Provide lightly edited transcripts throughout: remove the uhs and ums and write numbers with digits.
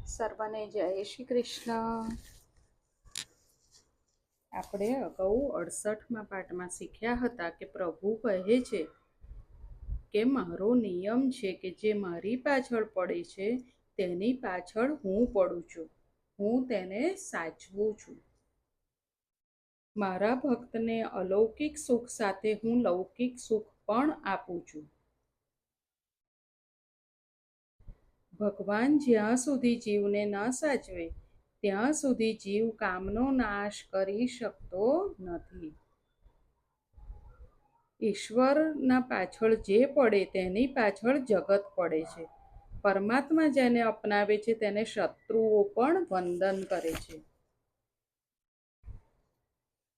સર્વને જય શ્રી કૃષ્ણ. આપણે અગાઉ 68મા પાઠમાં શીખ્યા હતા કે પ્રભુ કહે છે કે મારો નિયમ છે કે જે મારી પાછળ પડે છે તેની પાછળ હું પડું છું, હું તેને સાચવું છું. મારા ભક્તને અલૌકિક સુખ સાથે હું લૌકિક સુખ પણ આપું છું. ભગવાન જ્યાં સુધી જીવને ન સાચવે ત્યાં સુધી જીવ કામનો નાશ કરી શકતો નથી. ઈશ્વરના પાછળ જે પડે તેની પાછળ જગત પડે છે. પરમાત્મા જેને અપનાવે છે તેને શત્રુઓ પણ વંદન કરે છે.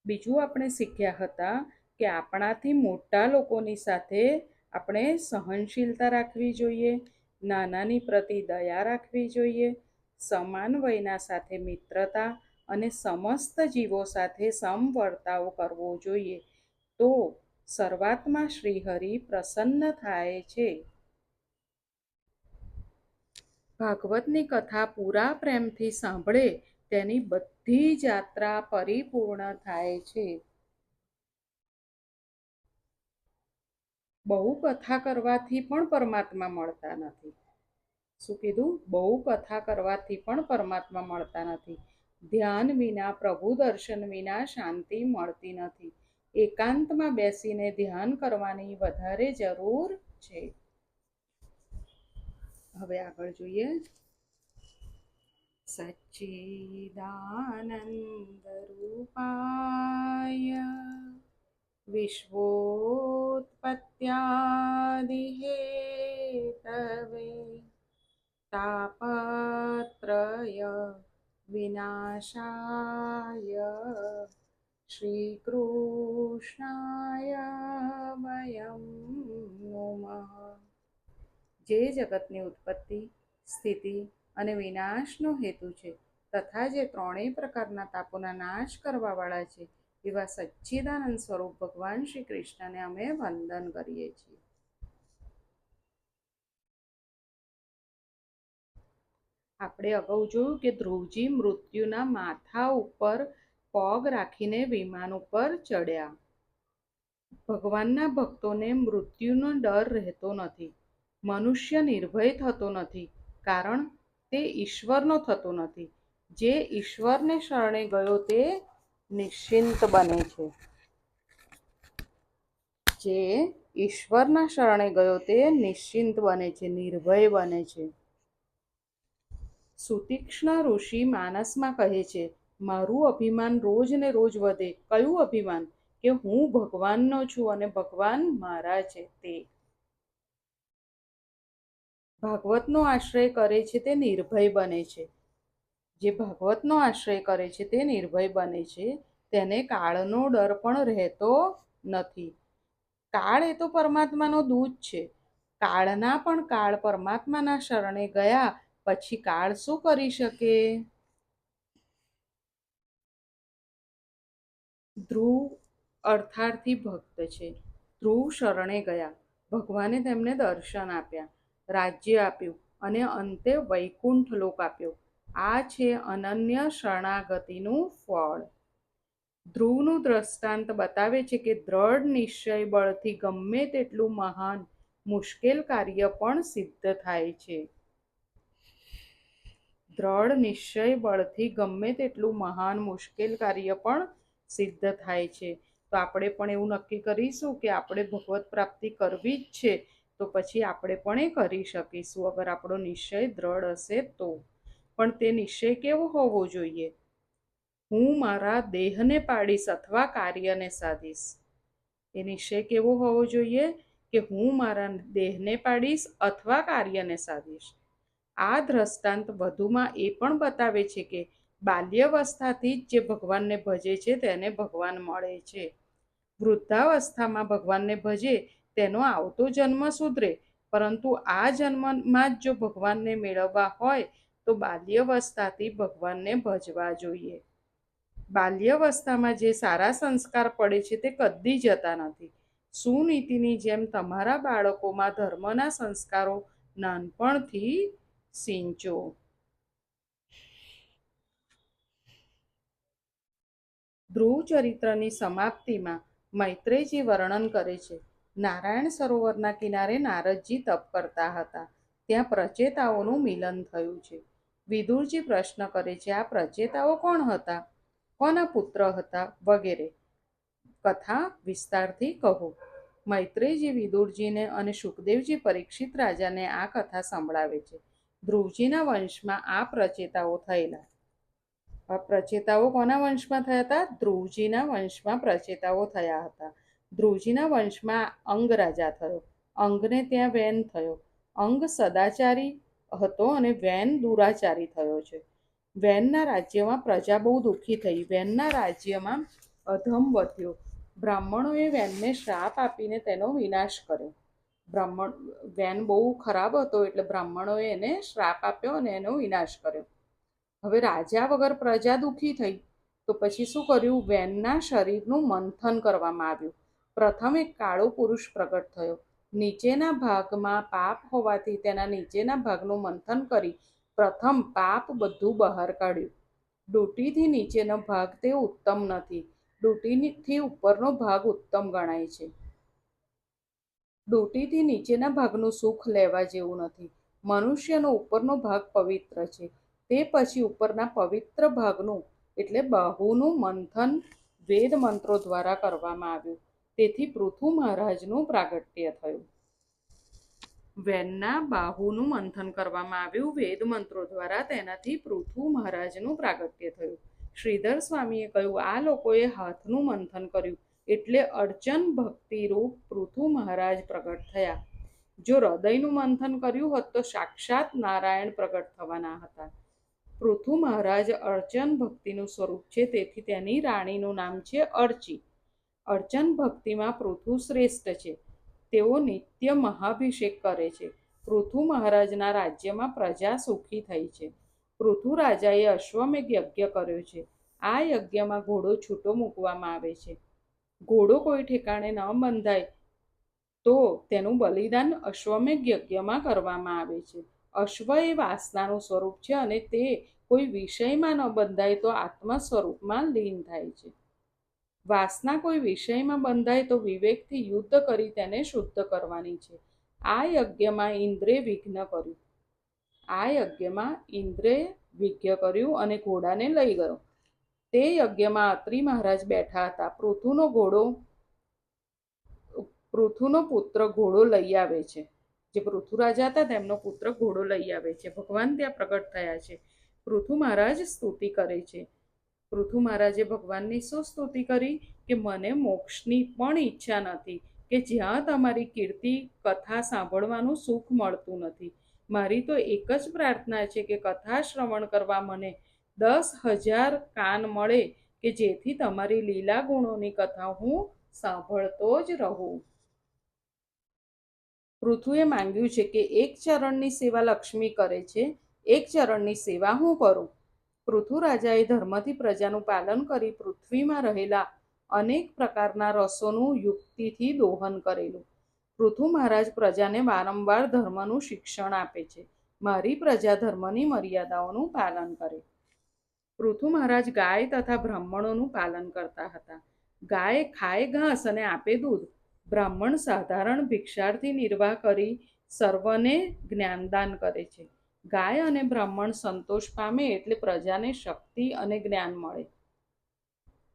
બીજું આપણે શીખ્યા હતા કે આપણાથી મોટા લોકોની સાથે આપણે સહનશીલતા રાખવી જોઈએ, નાનાની પ્રતિ દયા રાખવી જોઈએ, સમાન વયના સાથે મિત્રતા અને સમસ્ત જીવો સાથે સમવર્તાવ કરવો જોઈએ. તો શરૂઆતમાં શ્રીહરિ પ્રસન્ન થાય છે. ભાગવતની કથા પૂરા પ્રેમથી સાંભળે તેની બધી જ યાત્રા પરિપૂર્ણ થાય છે. બહુ કથા કરવાથી પણ પરમાત્મા મળતા નથી. શું કીધું? બહુ કથા કરવાથી પણ પરમાત્મા મળતા નથી. ધ્યાન વિના, પ્રભુ દર્શન વિના શાંતિ મળતી નથી. એકાંતમાં બેસીને ધ્યાન કરવાની વધારે જરૂર છે. હવે આગળ જોઈએ. સચ્ચિદાનંદ રૂપાય વિશ્વોત્પત્યાદિહેતવે તાપત્રય વિનાશાય શ્રીકૃષ્ણાય વયં નમઃ. જે જગતની ઉત્પત્તિ, સ્થિતિ અને વિનાશનો હેતુ છે તથા જે ત્રણેય પ્રકારના તાપોના નાશ કરવાવાળા છે એવા સચ્ચિદાનંદ સ્વરૂપ ભગવાન શ્રી કૃષ્ણને અમે વંદન કરીએ છીએ. આપણે અગાઉ જોયું કે ધ્રુવજી મૃત્યુના માથા ઉપર પગ રાખીને વિમાન ઉપર ચડ્યા. ભગવાનના ભક્તોને મૃત્યુનો ડર રહેતો નથી. મનુષ્ય નિર્ભય થતો નથી, કારણ તે ઈશ્વરનો થતો નથી. જે ઈશ્વરને શરણે ગયો તે નિશ્ચિંત બને છે. જે ઈશ્વરના શરણે ગયો તે નિશ્ચિંત બને છે, નિર્ભય બને છે. સુતીક્ષ્ણ ઋષિ માનસમાં કહે છે, મારું અભિમાન રોજ ને રોજ વધે. કયું અભિમાન? કે હું ભગવાનનો છું અને ભગવાન મારા છે. તે ભાગવતનો આશ્રય કરે છે તે નિર્ભય બને છે. જે ભાગવતનો આશ્રય કરે છે તે નિર્ભય બને છે. તેને કાળનો ડર પણ રહેતો નથી. કાળ એ તો પરમાત્માનો દૂત છે. કાળના પણ કાળ પરમાત્માના શરણે ગયા પછી કાળ શું કરી શકે? ધ્રુવ અર્થાર્થી ભક્ત છે. ધ્રુવ શરણે ગયા. ભગવાને તેમને દર્શન આપ્યા, રાજ્ય આપ્યું અને અંતે વૈકુંઠ લોક આપ્યો. આ છે અનન્ય શરણાગતિનું ફળ. ધ્રુવનું દ્રષ્ટાંત બતાવે છે કે દ્રઢ નિશ્ચય બળથી ગમે તેટલું મહાન મુશ્કેલ કાર્ય પણ સિદ્ધ થાય છે. દ્રઢ નિશ્ચય બળથી ગમે તેટલું મહાન મુશ્કેલ કાર્ય પણ સિદ્ધ થાય છે. તો આપણે પણ એવું નક્કી કરીશું કે આપણે ભગવત પ્રાપ્તિ કરવી જ છે, તો પછી આપણે પણ એ કરી શકીશું અગર આપણો નિશ્ચય દ્રઢ હશે તો. પણ તે નિશ્ચય કેવો હોવો જોઈએ? હું મારા દેહને પાડીશ અથવા કાર્યને સાધીશ. એ નિશ્ચય કેવો હોવો જોઈએ? કે હું મારા દેહને પાડીશ અથવા કાર્યને સાધીશ. આ દ્રષ્ટાંત વધુમાં એ પણ બતાવે છે કે બાલ્યાવસ્થાથી જ જે ભગવાનને ભજે છે તેને ભગવાન મળે છે. વૃદ્ધાવસ્થામાં ભગવાનને ભજે તેનો આવતો જન્મ સુધરે, પરંતુ આ જન્મમાં જ જો ભગવાનને મેળવવા હોય તો બાલ્યાવસ્થાથી ભગવાનને ભજવા જોઈએ. બાલ્યાવસ્થામાં જે સારા સંસ્કાર પડે છે તે કદી જતા નથી. સુનીતિની જેમ તમારા બાળકોમાં ધર્મના સંસ્કારો નાનપણથી સિંચો. ધ્રુવ ચરિત્રની સમાપ્તિમાં મૈત્રેયજી વર્ણન કરે છે. નારાયણ સરોવરના કિનારે નારદજી તપ કરતા હતા. ત્યાં પ્રચેતાઓનું મિલન થયું છે. વિદુરજી પ્રશ્ન કરે છે, આ પ્રચેતાઓ કોણ હતા, કોના પુત્ર હતા વગેરે. કથા વિસ્તારથી કહો. મૈત્રેયજી વિદુરજીને અને શુકદેવજી પરીક્ષિત રાજાને આ કથા સંભળાવે છે. ધ્રુવજીના વંશમાં આ પ્રચેતાઓ થયેલા. આ પ્રચેતાઓ કોના વંશમાં થયા હતા? ધ્રુવજીના વંશમાં પ્રચેતાઓ થયા હતા. ધ્રુવજીના વંશમાં અંગ રાજા થયો. અંગને ત્યાં વેન થયો. અંગ સદાચારી હતો અને વેન દુરાચારી થયો છે. વેનના રાજ્યમાં પ્રજા બહુ દુઃખી થઈ. વેનના રાજ્યમાં અધમ વધ્યો. બ્રાહ્મણોએ વેનને શ્રાપ આપીને તેનો વિનાશ કર્યો. વેન બહુ ખરાબ હતો એટલે બ્રાહ્મણોએ એને શ્રાપ આપ્યો અને એનો વિનાશ કર્યો. હવે રાજા વગર પ્રજા દુઃખી થઈ તો પછી શું કર્યું? વેનના શરીરનું મંથન કરવામાં આવ્યું. પ્રથમ એક કાળો પુરુષ પ્રગટ થયો. નીચેના ભાગમાં પાપ હોવાથી તેના નીચેના ભાગનું મંથન કરી પ્રથમ પાપ બધું બહાર કાઢ્યું. ડૂંટીથી નીચેનો ભાગ તે ઉત્તમ નથી. ડૂંટીથી ઉપરનો ભાગ ઉત્તમ ગણાય છે. ડૂંટીથી નીચેના ભાગનું સુખ લેવા જેવું નથી. મનુષ્યનો ઉપરનો ભાગ પવિત્ર છે. તે પછી ઉપરના પવિત્ર ભાગનું એટલે બાહુનું મંથન વેદ મંત્રો દ્વારા કરવામાં આવ્યું. તેથી પૃથુ મહારાજનું પ્રાગટ્ય થયું. વેનના બાહુનું મંથન કરવામાં આવ્યું વેદ મંત્રો દ્વારા. તેનાથી પૃથુ મહારાજનું પ્રાગટ્ય થયું. શ્રીધર સ્વામીએ કહ્યું, આ લોકોએ હાથનું મંથન કર્યું એટલે અર્ચન ભક્તિરૂપ પૃથુ મહારાજ પ્રગટ થયા. જો હૃદયનું મંથન કર્યું હોત તો સાક્ષાત નારાયણ પ્રગટ થવાના હતા. પૃથુ મહારાજ અર્ચન ભક્તિનું સ્વરૂપ છે, તેથી તેની રાણીનું નામ છે અર્ચી. અર્ચન ભક્તિમાં પૃથુ શ્રેષ્ઠ છે. તેઓ નિત્ય મહાભિષેક કરે છે. પૃથુ મહારાજના રાજ્યમાં પ્રજા સુખી થઈ છે. પૃથુ રાજાએ અશ્વમેઘ યજ્ઞ કર્યો છે. આ યજ્ઞમાં ઘોડો છૂટો મૂકવામાં આવે છે. ઘોડો કોઈ ઠેકાણે ન બંધાય તો તેનું બલિદાન અશ્વમેઘ યજ્ઞમાં કરવામાં આવે છે. અશ્વ એ વાસનાનું સ્વરૂપ છે અને તે કોઈ વિષયમાં ન બંધાય તો આત્મા સ્વરૂપમાં લીન થાય છે. વાસના કોઈ વિષયમાં બંધાય તો વિવેકથી યુદ્ધ કરી તેને શુદ્ધ કરવાની છે. આ યજ્ઞમાં ઇન્દ્રે વિઘ્ન કર્યું અને ઘોડાને લઈ ગયો. તે યજ્ઞમાં અત્રિ મહારાજ બેઠા હતા. પૃથુનો પુત્ર ઘોડો લઈ આવે છે. જે પૃથુ રાજા હતા તેમનો પુત્ર ઘોડો લઈ આવે છે. ભગવાન ત્યાં પ્રગટ થયા છે. પૃથુ મહારાજ સ્તુતિ કરે છે. પૃથુ મહારાજે ભગવાનની શું સ્તુતિ કરી કે મને મોક્ષની પણ ઈચ્છા નથી, કે જ્યાં તમારી કીર્તિ કથા સાંભળવાનું સુખ મળતું નથી. મારી તો એક જ પ્રાર્થના છે કે કથા શ્રવણ કરવા મને 10,000 કાન મળે, કે જેથી તમારી લીલા ગુણોની કથા હું સાંભળતો જ રહું. પૃથુએ માંગ્યું છે કે એક ચરણની સેવા લક્ષ્મી કરે છે, એક ચરણની સેવા હું કરું. પૃથુ રાજાએ ધર્મથી પ્રજાનું પાલન કરી પૃથ્વીમાં રહેલા અનેક પ્રકારના રસોનું યુક્તિથી દોહન કરેલું. પૃથુ મહારાજ પ્રજાને વારંવાર ધર્મનું શિક્ષણ આપે છે. મારી પ્રજા ધર્મની મર્યાદાઓનું પાલન કરે. પૃથુ મહારાજ ગાય તથા બ્રાહ્મણોનું પાલન કરતા હતા. ગાય ખાય ઘાસ અને આપે દૂધ. બ્રાહ્મણ સાધારણ ભિક્ષાર્થી નિર્વાહ કરી સર્વને જ્ઞાનદાન કરે છે. ગાય અને બ્રાહ્મણ સંતોષ પામે એટલે પ્રજાને શક્તિ અને જ્ઞાન મળે.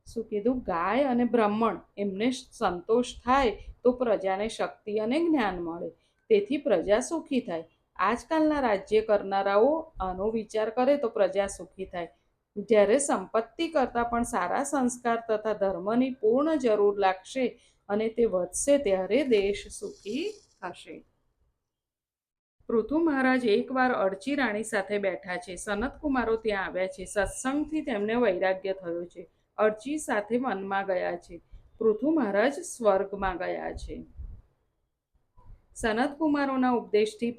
શું કીધું? ગાય અને બ્રાહ્મણ એમને સંતોષ થાય તો પ્રજાને શક્તિ અને જ્ઞાન મળે, તેથી પ્રજા સુખી થાય. આજકાલના રાજ્ય કરનારાઓ આનો વિચાર કરે તો પ્રજા સુખી થાય. જ્યારે સંપત્તિ કરતાં પણ સારા સંસ્કાર તથા ધર્મની પૂર્ણ જરૂર લાગશે અને તે વધશે ત્યારે દેશ સુખી થશે. પૃથુ મહારાજ એકવાર અર્ચી રાણી સાથે બેઠા છે. સનત કુમારો ત્યાં આવ્યા છે. સત્સંગથી તેમને વૈરાગ્ય થયો છે. અર્ચી સાથે વનમાં ગયા છે. પૃથુ મહારાજ સ્વર્ગમાં ગયા છે. સનત કુમારોના ઉપદેશથી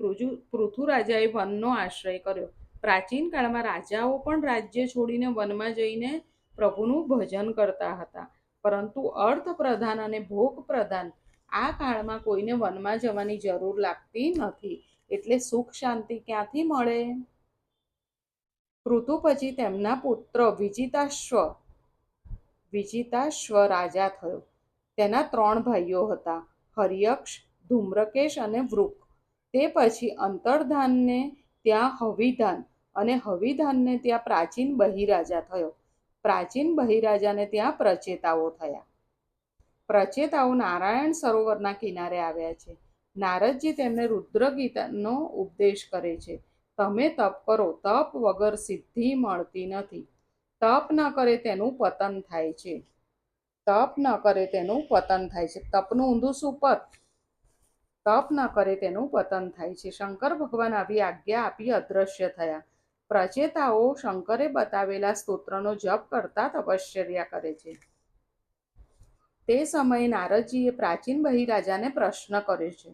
પૃથુ રાજાએ વનનો આશ્રય કર્યો. પ્રાચીન કાળમાં રાજાઓ પણ રાજ્ય છોડીને વનમાં જઈને પ્રભુનું ભજન કરતા હતા, પરંતુ અર્થ પ્રધાન અને ભોગ પ્રધાન આ કાળમાં કોઈને વનમાં જવાની જરૂર લાગતી નથી, એટલે સુખ શાંતિ ક્યાંથી મળે? પૃથુ પછી તેમના પુત્ર વિજિતાશ્વ રાજા થયો. તેના 3 ભાઈઓ હતા, હર્યક્ષ, ધૂમ્રકેશ અને વૃક. તે પછી અંતર્ધાનને ત્યાં હવિધાન અને હવિધાનને ત્યાં પ્રાચીન બહિરાજા થયો. પ્રાચીન બહિરાજાને ત્યાં પ્રચેતાઓ થયા. પ્રચેતાઓ નારાયણ સરોવરના કિનારે આવ્યા છે. નારદજી તેમને રુદ્રગીતાનો ઉપદેશ કરે છે. તમે તપ કરો, તપ વગર સિદ્ધિ મળતી નથી. તપ ન કરે તેનું પતન થાય છે. તપ ન કરે તેનું પતન થાય છે. તપનું ઊંધું શું? પત. તપ ન કરે તેનું પતન થાય છે. શંકર ભગવાન આવી આજ્ઞા આપી અદ્રશ્ય થયા. પ્રચેતાઓ શંકરે બતાવેલા સ્તોત્રનો જપ કરતા તપશ્ચર્યા કરે છે. તે સમયે નારદજીએ પ્રાચીન બહિરાજાને પ્રશ્ન કર્યો છે,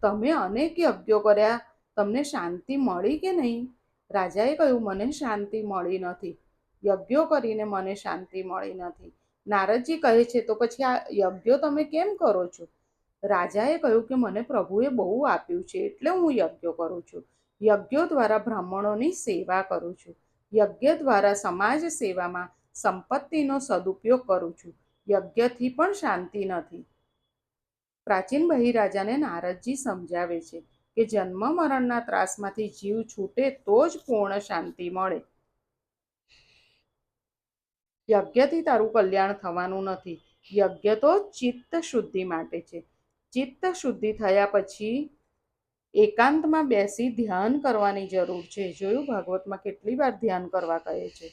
તમે અનેક યજ્ઞો કર્યા, તમને શાંતિ મળી કે નહીં? રાજાએ કહ્યું, મને શાંતિ મળી નથી. યજ્ઞો કરીને મને શાંતિ મળી નથી. નારદજી કહે છે, તો પછી આ યજ્ઞો તમે કેમ કરો છો? રાજાએ કહ્યું કે મને પ્રભુએ બહુ આપ્યું છે એટલે હું યજ્ઞો કરું છું. યજ્ઞો દ્વારા બ્રાહ્મણોની સેવા કરું છું. યજ્ઞ દ્વારા સમાજ સેવામાં સંપત્તિનો સદુપયોગ કરું છું. યજ્ઞથી પણ શાંતિ નથી. પ્રાચીન બહિરાજાને નારદજી સમજાવે છે કે જન્મ મરણના ત્રાસમાંથી જીવ છૂટે તો જ પૂર્ણ શાંતિ મળે. યજ્ઞથી તારું કલ્યાણ થવાનું નથી. યજ્ઞ તો ચિત્ત શુદ્ધિ માટે છે. ચિત્ત શુદ્ધિ થયા પછી એકાંતમાં બેસી ધ્યાન કરવાની જરૂર છે. જોયું, ભાગવતમાં કેટલી વાર ધ્યાન કરવા કહે છે.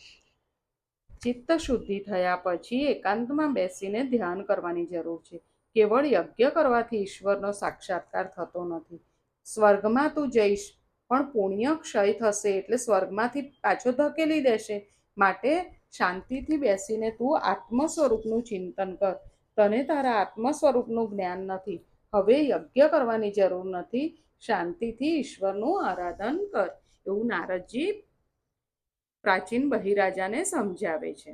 ચિત્ત શુદ્ધિ થયા પછી એકાંતમાં બેસીને ધ્યાન કરવાની જરૂર છે. કેવળ યજ્ઞ કરવાથી ઈશ્વરનો સાક્ષાત્કાર થતો નથી. સ્વર્ગમાં તું જઈશ, પણ પુણ્ય ક્ષય થશે એટલે સ્વર્ગમાંથી પાછો ધકેલી દેશે. માટે શાંતિથી બેસીને તું આત્મ સ્વરૂપનું ચિંતન કર. તને તારા આત્મ સ્વરૂપનું જ્ઞાન નથી. હવે યજ્ઞ કરવાની જરૂર નથી. શાંતિથી ઈશ્વરનું આરાધન કર. એવું નારદજી પ્રાચીન બહિરાજાને સમજાવે છે.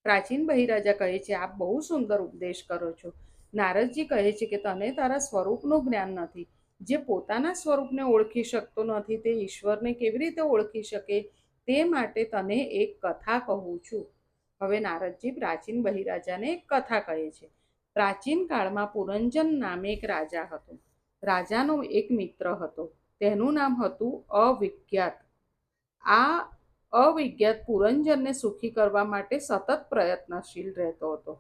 પ્રાચીન બહિરાજા કહે છે, આપ બહુ સુંદર ઉપદેશ કરો છો. નારદજી કહે છે કે તને તારા સ્વરૂપનું જ્ઞાન નથી. જે પોતાના સ્વરૂપને ઓળખી શકતો નથી તે ઈશ્વરને કેવી રીતે ઓળખી શકે? તે માટે તને એક કથા કહું છું. હવે નારદજી પ્રાચીન બહિરાજાને એક કથા કહે છે. પ્રાચીન કાળમાં પુરંજન નામે એક રાજા હતો. રાજાનો એક મિત્ર હતો. તેનું નામ હતું અવિજ્ઞાત. આ અવિજ્ઞાત પુરંજનને સુખી કરવા માટે સતત પ્રયત્નશીલ રહેતો હતો.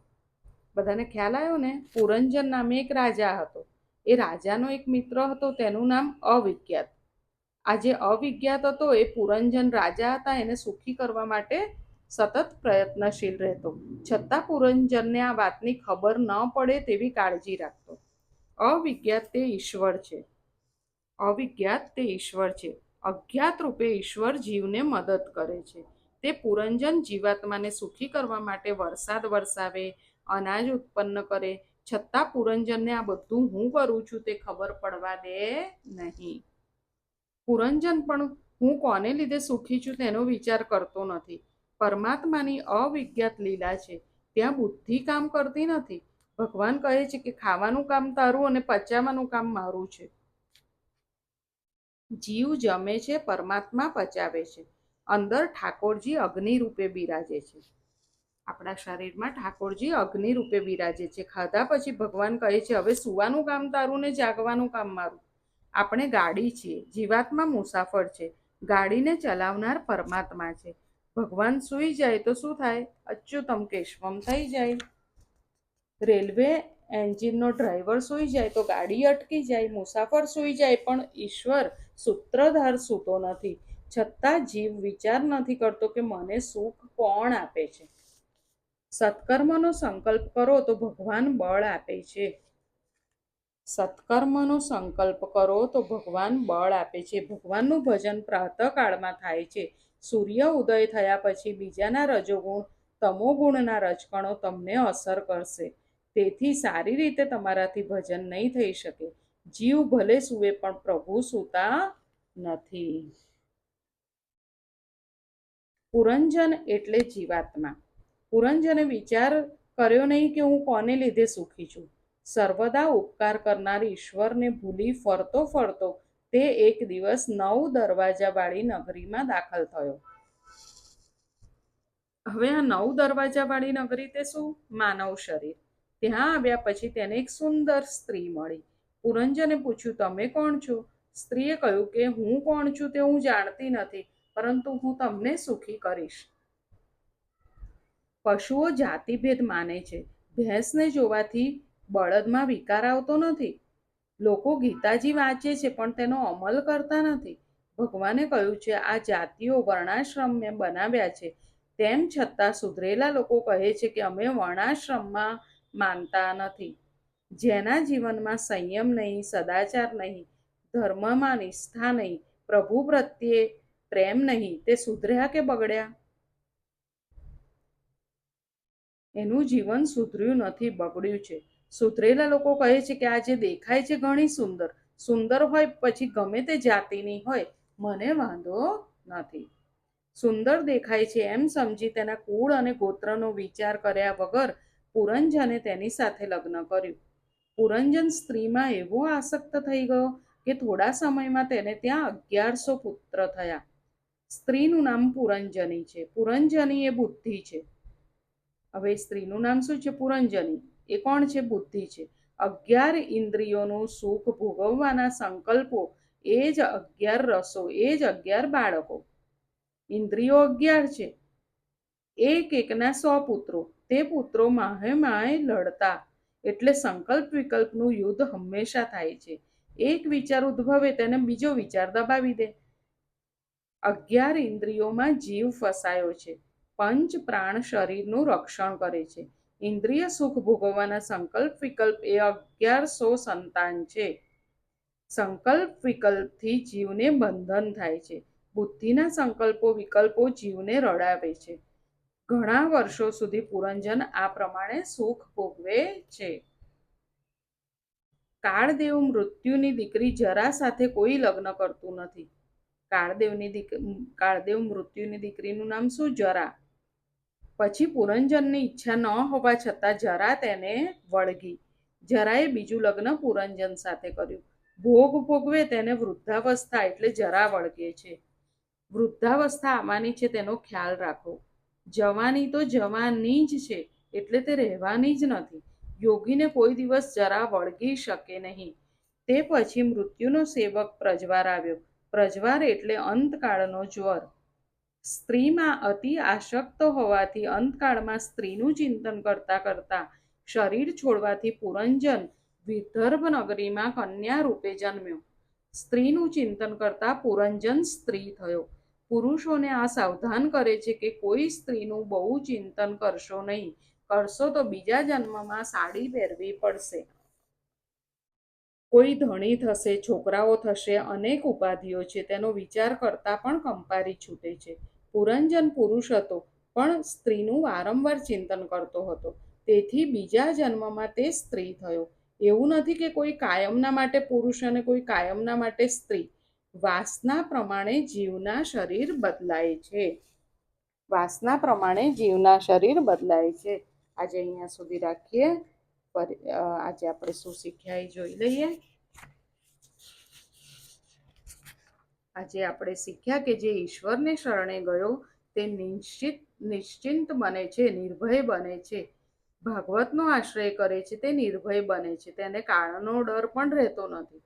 બધાને ખ્યાલ આવ્યો ને? પુરંજન નામે એક રાજા હતો. એ રાજાનો એક મિત્ર હતો, તેનું નામ અવિજ્ઞાત. આ જે અવિજ્ઞાત હતો એ પુરંજન રાજા હતા, એને સુખી કરવા માટે સતત પ્રયત્નશીલ રહેતો. છતાં પુરંજનને આ વાતની ખબર ન પડે તેવી કાળજી રાખતો. અવિજ્ઞાત તે ઈશ્વર છે. અવિજ્ઞાત તે ઈશ્વર છે. અજ્ઞાત રૂપે ઈશ્વર જીવને મદદ કરે છે. તે પુરંજન જીવાત્માને સુખી કરવા માટે વરસાદ વરસાવે, અનાજ ઉત્પન્ન કરે, છતાં પુરંજનને આ બધું હું કરું છું તે ખબર પડવા દે નહીં. પુરંજન પણ હું કોને લીધે સુખી છું તેનો વિચાર કરતો નથી. પરમાત્માની અવિજ્ઞાત લીલા છે. ત્યાં બુદ્ધિ કામ કરતી નથી. ભગવાન કહે છે કે ખાવાનું કામ તારું અને પચાવવાનું કામ મારું છે. જીવ જમે છે, પરમાત્મા પચાવે છે. અંદર ઠાકોરજી અગ્નિ રૂપે બિરાજે છે. આપણા શરીરમાં ઠાકોરજી અગ્નિ રૂપે બિરાજે છે. ખાધા પછી ભગવાન કહે છે હવે સુવાનું કામ તારું ને જાગવાનું કામ મારું. આપણે ગાડી છીએ. જીવાત્મા મુસાફર છે. ગાડીને ચલાવનાર પરમાત્મા છે. ભગવાન સૂઈ જાય તો શું થાય? અચ્યુતમ કેશવમ થઈ જાય. રેલવે એન્જિનનો ડ્રાઈવર સૂઈ જાય તો ગાડી અટકી જાય. મુસાફર સૂઈ જાય, પણ ઈશ્વર સૂત્રધાર સૂતો નથી. છતાં જીવ વિચાર નથી કરતો કે મને સુખ કોણ આપે છે. સત્કર્મનો સંકલ્પ કરો તો ભગવાન બળ આપે છે. સત્કર્મનો સંકલ્પ કરો તો ભગવાન બળ આપે છે. ભગવાનનું ભજન પ્રાતઃકાળમાં થાય છે. સૂર્ય ઉદય થયા પછી બીજાના રજોગુણ તમોગુણના રજકણો તમને અસર કરશે. તેથી સારી રીતે તમારાથી ભજન નહીં થઈ શકે. જીવ ભલે સૂવે પણ પ્રભુ સૂતા નથી. પુરંજન એટલે જીવાત્મા. પુરંજને વિચાર કર્યો નહીં કે હું કોને લીધે સુખી છું. સર્વદા ઉપકાર કરનાર ઈશ્વરને ભૂલી ફરતો ફરતો તે એક દિવસ 9 દરવાજાવાળી નગરીમાં દાખલ થયો. હવે આ 9 દરવાજાવાળી નગરી તે શું? માનવ શરીર. ત્યાં આવ્યા પછી તેને એક સુંદર સ્ત્રી મળી. પુરંજને પૂછ્યું, તમે કોણ છો? સ્ત્રીએ કહ્યું કે હું કોણ છું તે હું જાણતી નથી, પરંતુ હું તમને સુખી કરીશ. પશુઓ જાતિભેદ માને છે. ભેંસને જોવાથી બળદમાં વિકાર આવતો નથી. લોકો ગીતાજી વાંચે છે પણ તેનો અમલ કરતા નથી. ભગવાને કહ્યું છે આ જાતિઓ વર્ણાશ્રમ મેં બનાવ્યા છે. તેમ છતાં સુધરેલા લોકો કહે છે કે અમે વર્ણાશ્રમમાં માનતા નથી. જેના જીવનમાં સંયમ નહીં, સદાચાર નહીં, ધર્મમાં નિષ્ઠા નહીં, પ્રભુ પ્રત્યે પ્રેમ નહીં, તે સુધર્યા કે બગડ્યા? એનું જીવન સુધર્યું નથી, બગડ્યું છે. સુધરેલા લોકો કહે છે કે આ જે દેખાય છે ઘણી સુંદર, સુંદર હોય પછી ગમે તે જાતિની હોય, મને વાંધો નથી. સુંદર દેખાય છે એમ સમજી તેના કુળ અને ગોત્રનો વિચાર કર્યા વગર પુરંજને તેની સાથે લગ્ન કર્યું. પુરંજન સ્ત્રીમાં એવો આસક્ત થઈ ગયો કે થોડા સમયમાં તેને ત્યાં 1100 પુત્ર થયા. સ્ત્રીનું નામ પુરંજની છે. પુરંજની એ બુદ્ધિ છે. હવે સ્ત્રીનું નામ શું છે? પુરંજની. એ કોણ છે? બુદ્ધિ છે. 11 ઇન્દ્રિયોનું સુખ ભોગવવાના સંકલ્પો, એ જ 11 રસો, એ જ 11 બાળકો. ઇન્દ્રિયો 11 છે. એક એકના 100 પુત્રો. તે પુત્રો માહે માય લડતા. એટલે સંકલ્પ વિકલ્પનું યુદ્ધ હંમેશા થાય છે. એક વિચાર ઉદ્ભવે તેને બીજો વિચાર દબાવી દે. 11 ઇન્દ્રિયોમાં જીવ ફસાયો છે. પંચ પ્રાણ શરીરનું રક્ષણ કરે છે. ઇન્દ્રિય સુખ ભોગવવાના સંકલ્પ વિકલ્પ એ 1100 સંતાન છે. સંકલ્પ વિકલ્પથી જીવને બંધન થાય છે. બુદ્ધિના સંકલ્પો વિકલ્પો જીવને રડાવે છે. ઘણા વર્ષો સુધી પુરંજન આ પ્રમાણે સુખ ભોગવે છે. કાળદેવ મૃત્યુની દીકરી જરા સાથે કોઈ લગ્ન કરતું નથી. કાળદેવ મૃત્યુની દીકરીનું નામ શું? જરા. પછી પુરંજનની ઈચ્છા ન હોવા છતાં જરા તેને વળગી. જરાએ બીજું લગ્ન પુરંજન સાથે કર્યું. ભોગ ભોગવે તેને વૃદ્ધાવસ્થા એટલે જરા વળગે છે. વૃદ્ધાવસ્થા આવવાની છે તેનો ખ્યાલ રાખો. જવાની તો જવાની જ છે, એટલે તે રહેવાની જ નથી. યોગીને કોઈ દિવસ જરા વળગી શકે નહીં. તે પછી મૃત્યુનો સેવક પ્રજવાર આવ્યો. પ્રજવાર એટલે અંતકાળનો જ્વર. સ્ત્રીમાં અતિ આસક્ત હોવાથી અંતકાળમાં સ્ત્રીનું ચિંતન કરતા કરતા શરીર છોડવાથી પુરંજન વિદર્ભ નગરીમાં કન્યા રૂપે જન્મ્યો. સ્ત્રીનું ચિંતન કરતા પુરંજન સ્ત્રી થયો. પુરુષોને આ સાવધાન કરે છે કે કોઈ સ્ત્રીનું બહુ ચિંતન કરશો નહીં. કરશો તો બીજા જન્મમાં સાડી પહેરવી પડશે. કોઈ ધણી થશે, છોકરાઓ થશે, અનેક ઉપાધિઓ છે. તેનો વિચાર કરતા પણ કંપારી છૂટે છે. પુરંજન પુરુષ હતો પણ સ્ત્રીનું વારંવાર ચિંતન કરતો હતો. તેથી બીજા જન્મમાં તે સ્ત્રી થયો. એવું નથી કે કોઈ કાયમના માટે પુરુષ અને કોઈ કાયમના માટે સ્ત્રી. વાસના પ્રમાણે જીવના શરીર બદલાય છે. વાસના પ્રમાણે જીવના શરીર બદલાય છે. આજે અહીંયા સુધી રાખીએ. આજે આપણે શું શીખ્યા એ જોઈ લઈએ. આજે આપણે શીખ્યા કે જે ઈશ્વરને શરણે ગયો તે નિશ્ચિંત બને છે, નિર્ભય બને છે. ભાગવતનો આશ્રય કરે છે તે નિર્ભય બને છે. તેને કાળનો ડર પણ રહેતો નથી.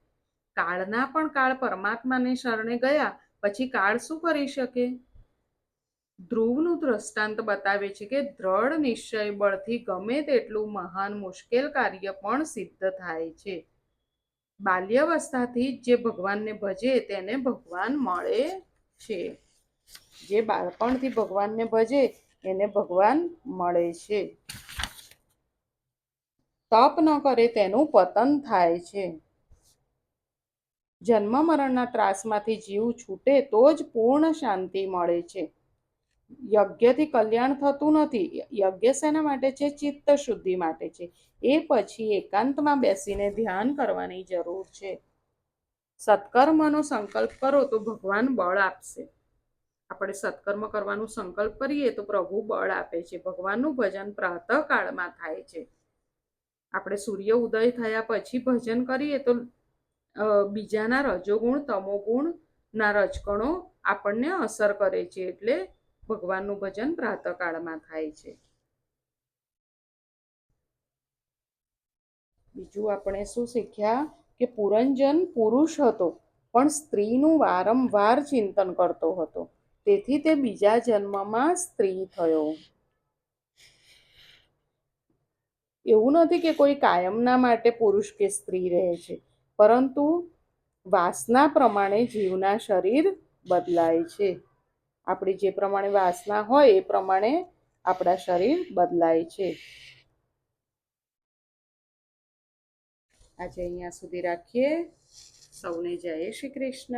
કાળના પણ કાળ પરમાત્માને શરણે ગયા પછી કાળ શું કરી શકે? ધ્રુવનું દ્રષ્ટાંત બતાવે છે કે દ્રઢ નિશ્ચય બળથી ગમે તેટલું મહાન મુશ્કેલ કાર્ય પણ સિદ્ધ થાય છે. બાલ્યાવસ્થાથી જે ભગવાનને ભજે તેને ભગવાન મળે છે. જે બાળપણથી ભગવાનને ભજે એને ભગવાન મળે છે. તપ ન કરે તેનું પતન થાય છે. જન્મ મરણના ત્રાસમાંથી જીવ છૂટે તો જ પૂર્ણ શાંતિ મળે છે. યજ્ઞથી કલ્યાણ થતું નથી. યજ્ઞ શેના માટે છે? ચિત્ત શુદ્ધિ માટે છે. એ પછી એકાંતમાં બેસીને ધ્યાન કરવાની જરૂર છે. સત્કર્મનો સંકલ્પ કરો તો ભગવાન બળ આપશે. આપણે સત્કર્મ કરવાનો સંકલ્પ કરીએ તો પ્રભુ બળ આપે છે. ભગવાનનું ભજન પ્રાતઃકાળમાં થાય છે. આપણે સૂર્ય ઉદય થયા પછી ભજન કરીએ તો બીજાના રજોગુણ તમોગુણના રજકણો આપણને અસર કરે છે. એટલે ભગવાનનું ભજન પ્રાતઃકાળમાં થાય છે. બીજું આપણે શું શીખ્યા કે પુરંજન પુરુષ હતો પણ સ્ત્રીનું વારંવાર ચિંતન કરતો હતો, તેથી તે બીજા જન્મમાં સ્ત્રી થયો. એવું નથી કે કોઈ કાયમના માટે પુરુષ કે સ્ત્રી રહે છે, પરંતુ વાસના પ્રમાણે જીવના શરીર બદલાય છે. આપણી જે પ્રમાણે વાસના હોય એ પ્રમાણે આપણા શરીર બદલાય છે. આજે અહીંયા સુધી રાખીએ. સૌને જય શ્રી કૃષ્ણ.